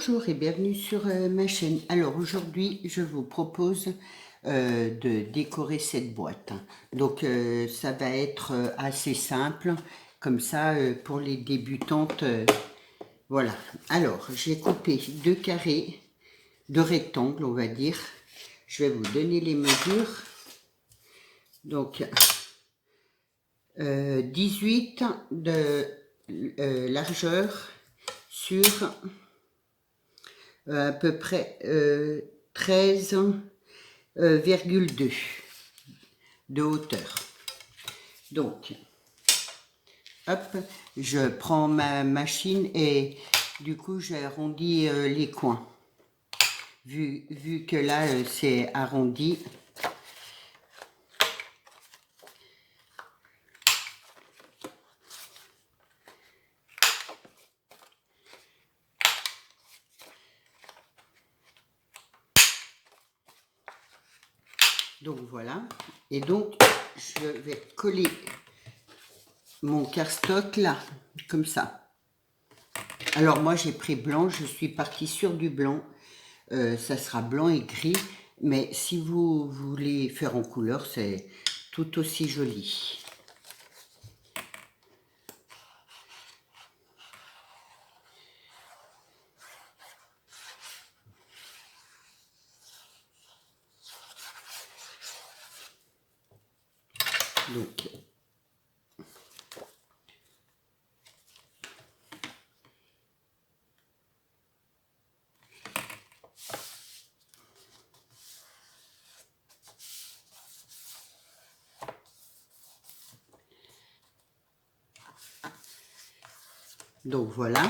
Bonjour et bienvenue sur ma chaîne. Alors aujourd'hui, je vous propose de décorer cette boîte. Donc ça va être assez simple, comme ça pour les débutantes. Voilà. Alors j'ai coupé deux carrés, deux rectangles on va dire. Je vais vous donner les mesures. Donc 18 de largeur sur à peu près 13,2 de hauteur. Donc, hop, je prends ma machine et du coup j'arrondis les coins. Vu que là c'est arrondi. Donc voilà. Et donc je vais coller mon cardstock là, comme ça. Alors moi j'ai pris blanc, je suis partie sur du blanc. Ça sera blanc et gris, mais si vous voulez faire en couleur, c'est tout aussi joli. Donc voilà.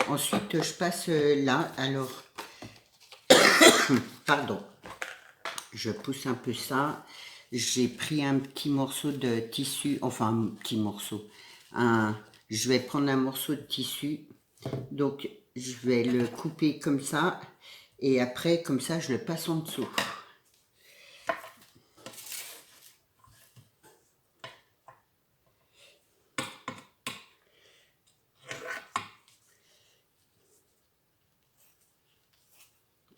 Ensuite, je passe là. Alors, pardon, je pousse un peu ça. J'ai pris un petit morceau de tissu, enfin un petit morceau. Je vais prendre un morceau de tissu. Donc, je vais le couper comme ça. Et après, comme ça, je le passe en dessous.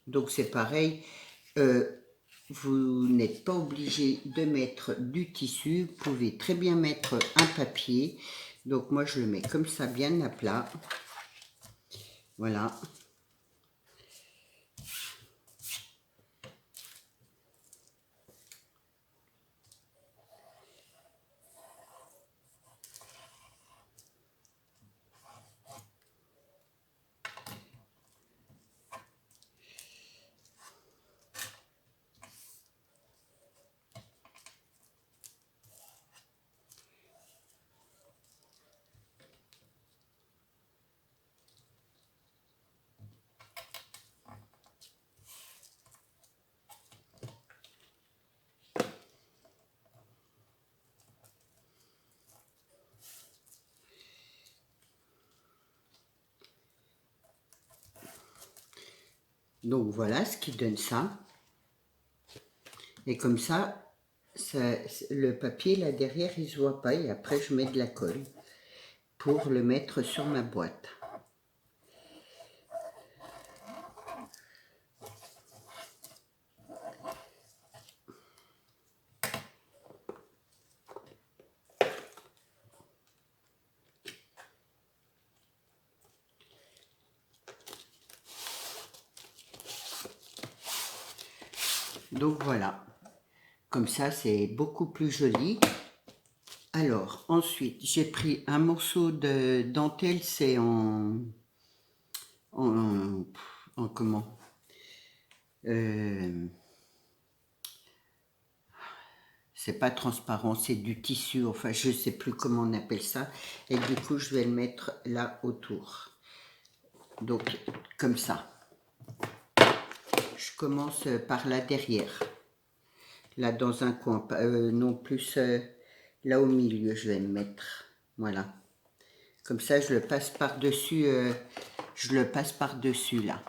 Donc c'est pareil, vous n'êtes pas obligé de mettre du tissu, vous pouvez très bien mettre un papier. Donc moi je le mets comme ça bien à plat, voilà. Donc voilà ce qui donne ça. Et comme ça, le papier là derrière il se voit pas et après je mets de la colle pour le mettre sur ma boîte. Donc voilà, comme ça c'est beaucoup plus joli. Alors ensuite j'ai pris un morceau de dentelle, c'est en comment c'est pas transparent, c'est du tissu, enfin je sais plus comment on appelle ça, et du coup je vais le mettre là autour, donc comme ça. Je commence par là derrière, là dans un coin, non plus là au milieu je vais me mettre, voilà, comme ça je le passe par dessus, là.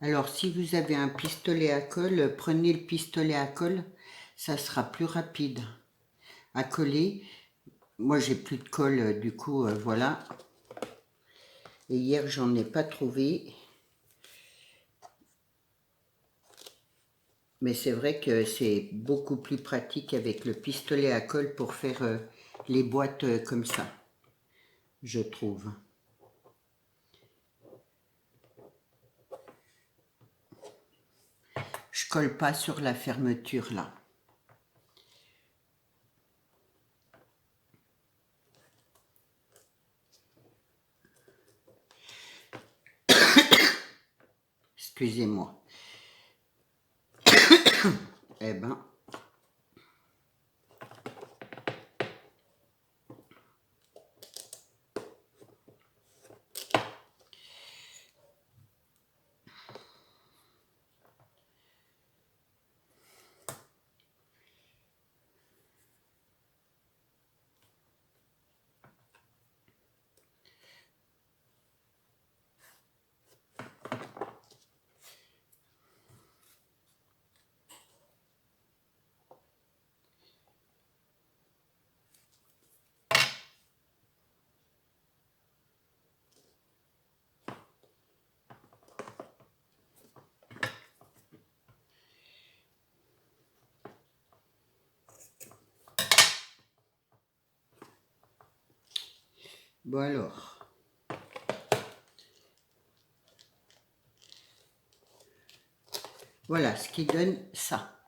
Alors, si vous avez un pistolet à colle, prenez le pistolet à colle, ça sera plus rapide à coller. Moi, j'ai plus de colle, du coup, voilà. Et hier, j'en ai pas trouvé. Mais c'est vrai que c'est beaucoup plus pratique avec le pistolet à colle pour faire les boîtes comme ça, je trouve. Je colle pas sur la fermeture là. Excusez-moi. Eh ben, bon alors. Voilà ce qui donne ça.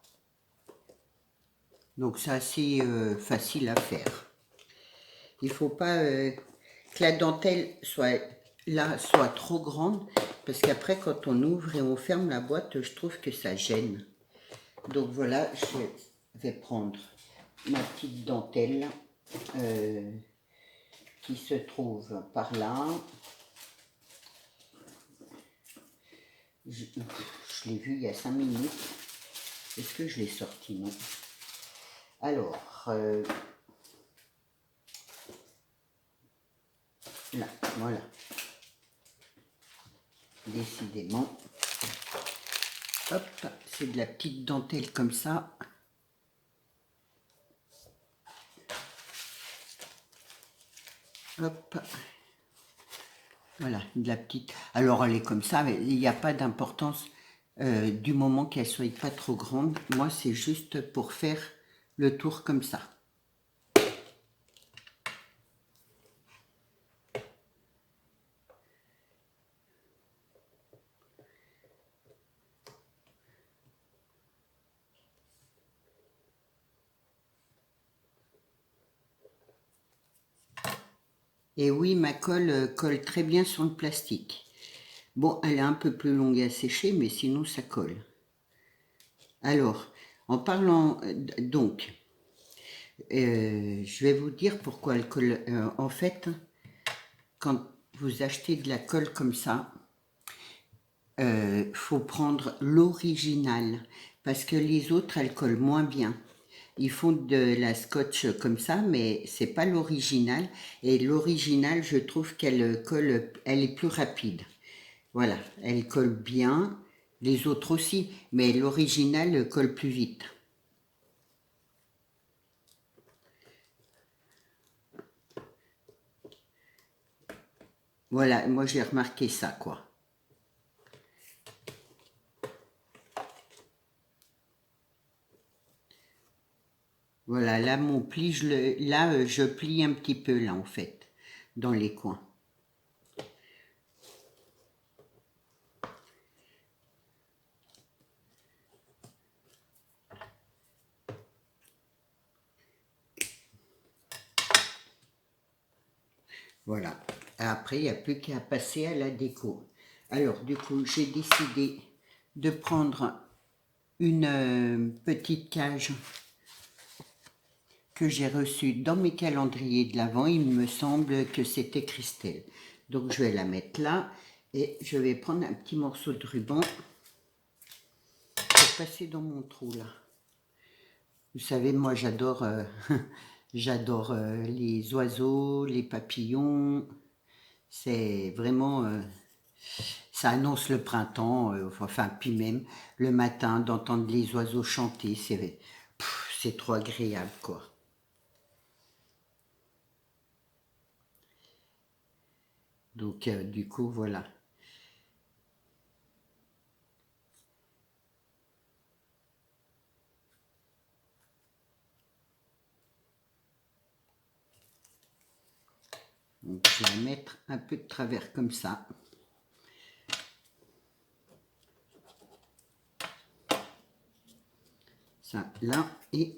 Donc c'est assez facile à faire. Il ne faut pas que la dentelle soit là, soit trop grande, parce qu'après quand on ouvre et on ferme la boîte, je trouve que ça gêne. Donc voilà, je vais prendre ma petite dentelle qui se trouve par là. Je l'ai vu il y a 5 minutes. Est-ce que je l'ai sorti? Non. Alors, là, voilà. Décidément. Hop, c'est de la petite dentelle comme ça. Hop. Voilà, de la petite. Alors, elle est comme ça, mais il n'y a pas d'importance du moment qu'elle ne soit pas trop grande. Moi, c'est juste pour faire le tour comme ça. Et oui, ma colle colle très bien sur le plastique. Bon, elle est un peu plus longue à sécher, mais sinon ça colle. Alors, en parlant, donc, je vais vous dire pourquoi elle colle. En fait, quand vous achetez de la colle comme ça, faut prendre l'original, parce que les autres, elles collent moins bien. Ils font de la scotch comme ça, mais c'est pas l'original. Et l'original, je trouve qu'elle colle, elle est plus rapide. Voilà, elle colle bien. Les autres aussi, mais l'original colle plus vite. Voilà, moi j'ai remarqué ça, quoi. Voilà, là mon pli, je plie un petit peu là en fait, dans les coins. Voilà. Après, il n'y a plus qu'à passer à la déco. Alors, du coup, j'ai décidé de prendre une petite cage que j'ai reçue dans mes calendriers de l'Avent. Il me semble que c'était Christelle. Donc, je vais la mettre là et je vais prendre un petit morceau de ruban pour passer dans mon trou là. Vous savez, moi, j'adore J'adore les oiseaux, les papillons. C'est vraiment, ça annonce le printemps. Enfin, puis même le matin d'entendre les oiseaux chanter, c'est trop agréable, quoi. Donc, du coup, voilà. Donc, je vais mettre un peu de travers comme ça. Ça, là, et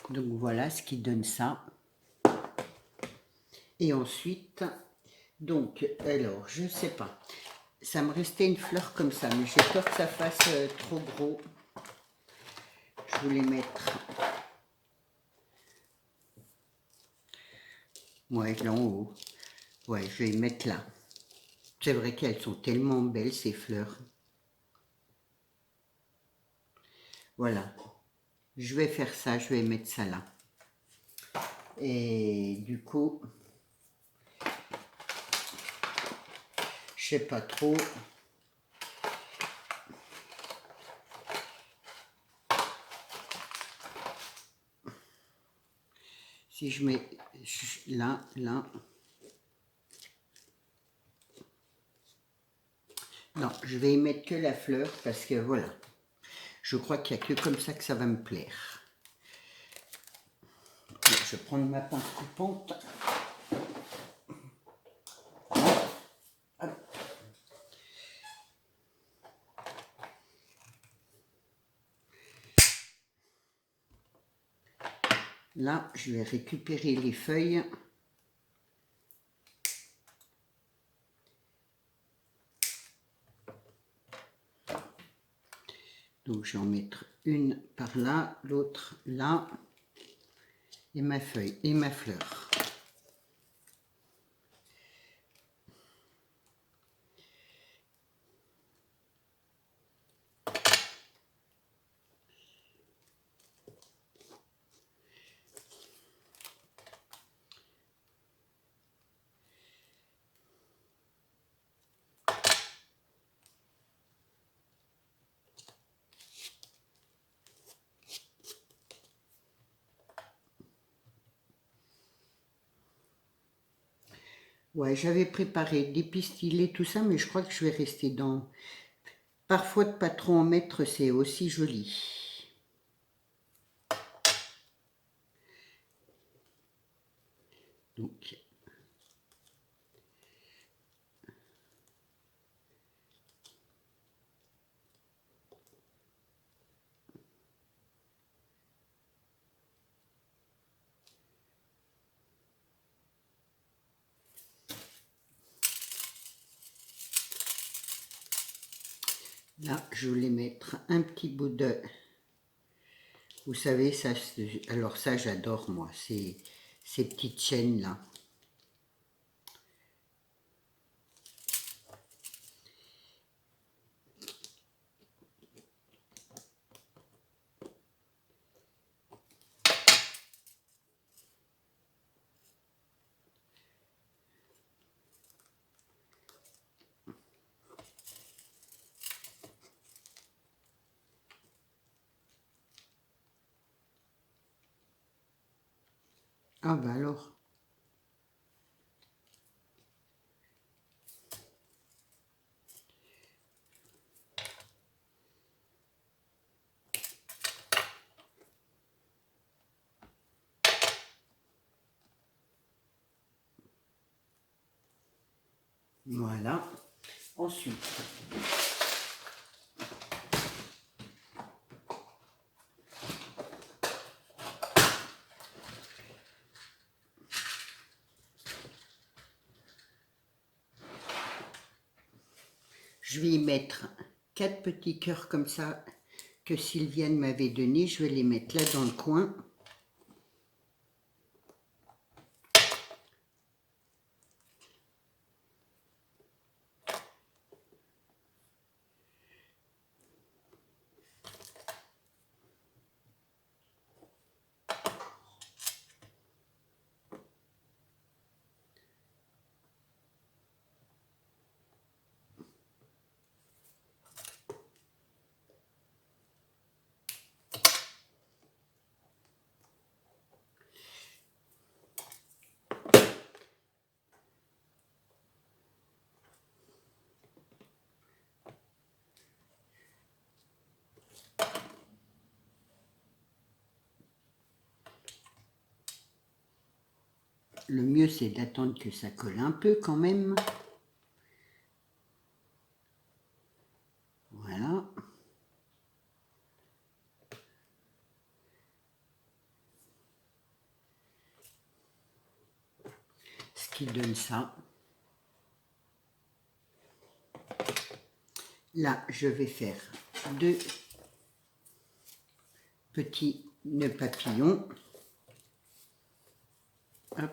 donc voilà ce qui donne ça. Et ensuite, donc, alors, je sais pas. Ça me restait une fleur comme ça, mais j'ai peur que ça fasse trop gros. Je voulais mettre, ouais, là en haut. Ouais, je vais les mettre là. C'est vrai qu'elles sont tellement belles, ces fleurs. Voilà. Je vais faire ça, je vais mettre ça là. Et du coup, je sais pas trop. Si je mets là, là. Non, je vais y mettre que la fleur parce que voilà. Je crois qu'il n'y a que comme ça que ça va me plaire. Je vais prendre ma pince coupante. Là, je vais récupérer les feuilles. Donc, je vais en mettre une par là, l'autre là. Et ma feuille et ma fleur. Ouais, j'avais préparé des pistillés, tout ça, mais je crois que je vais rester dans... Parfois, de pas trop en mettre, c'est aussi joli. Donc, là, je voulais mettre un petit bout de... Vous savez, ça, alors ça, j'adore, moi, ces petites chaînes-là. Ah bah alors, voilà. Ensuite, je vais y mettre 4 petits cœurs comme ça que Sylviane m'avait données. Je vais les mettre là dans le coin. Le mieux, c'est d'attendre que ça colle un peu quand même. Voilà. Ce qui donne ça. Là, je vais faire 2 petits nœuds papillons. Hop.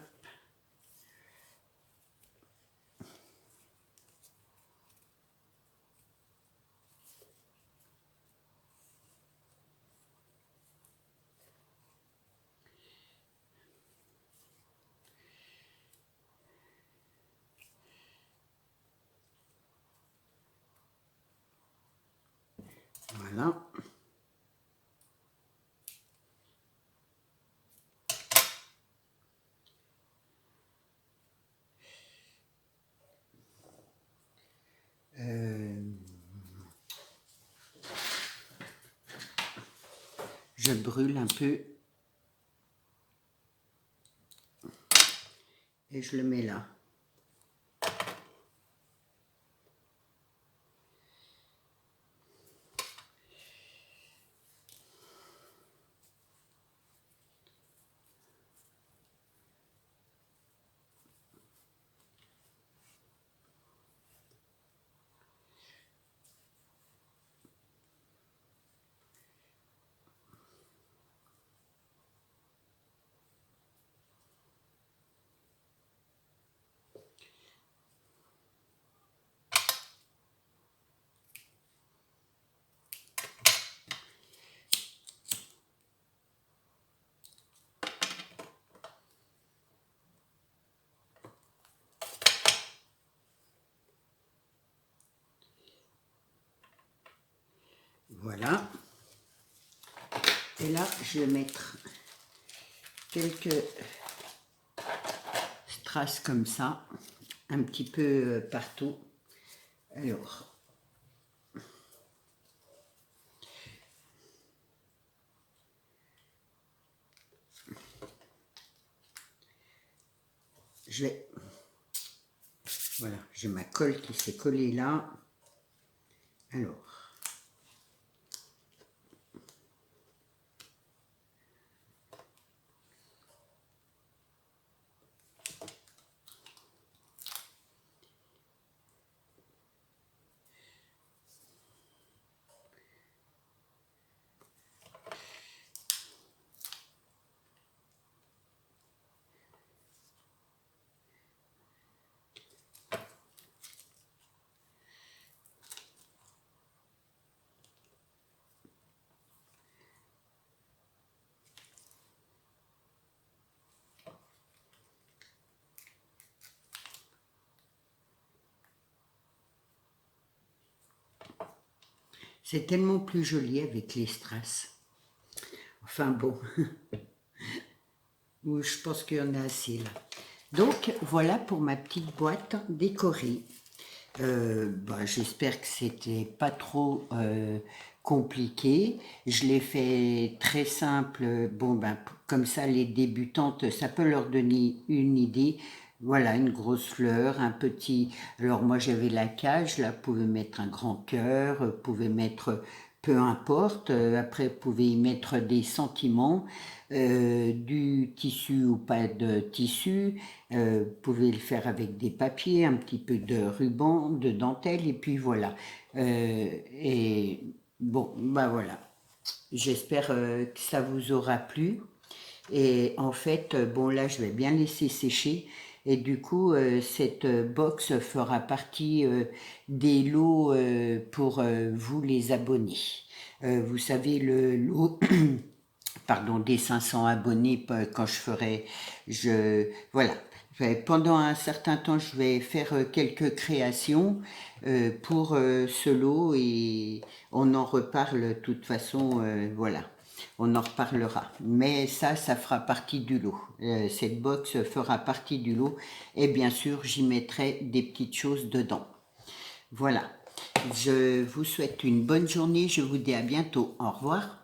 Voilà. Je brûle un peu et je le mets là. Voilà. Et là, je vais mettre quelques strass comme ça, un petit peu partout. Alors, je vais... Voilà, j'ai ma colle qui s'est collée là. Alors, c'est tellement plus joli avec les strass. Enfin bon, je pense qu'il y en a assez là. Donc voilà pour ma petite boîte décorée. J'espère que c'était pas trop compliqué. Je l'ai fait très simple. Bon, comme ça, les débutantes, ça peut leur donner une idée. Voilà, une grosse fleur, un petit... Alors moi, j'avais la cage. Là, vous pouvez mettre un grand cœur, vous pouvez mettre... Peu importe. Après, vous pouvez y mettre des sentiments, du tissu ou pas de tissu. Vous pouvez le faire avec des papiers, un petit peu de ruban, de dentelle, et puis voilà. Et bon, voilà. J'espère que ça vous aura plu. Et en fait, bon là, je vais bien laisser sécher. Et du coup, cette box fera partie des lots pour vous les abonnés. Vous savez, le lot, pardon, des 500 abonnés quand je ferai, voilà. Pendant un certain temps, je vais faire quelques créations pour ce lot et on en reparle de toute façon, voilà. On en reparlera. Mais ça fera partie du lot. Cette box fera partie du lot et bien sûr, j'y mettrai des petites choses dedans. Voilà. Je vous souhaite une bonne journée. Je vous dis à bientôt. Au revoir.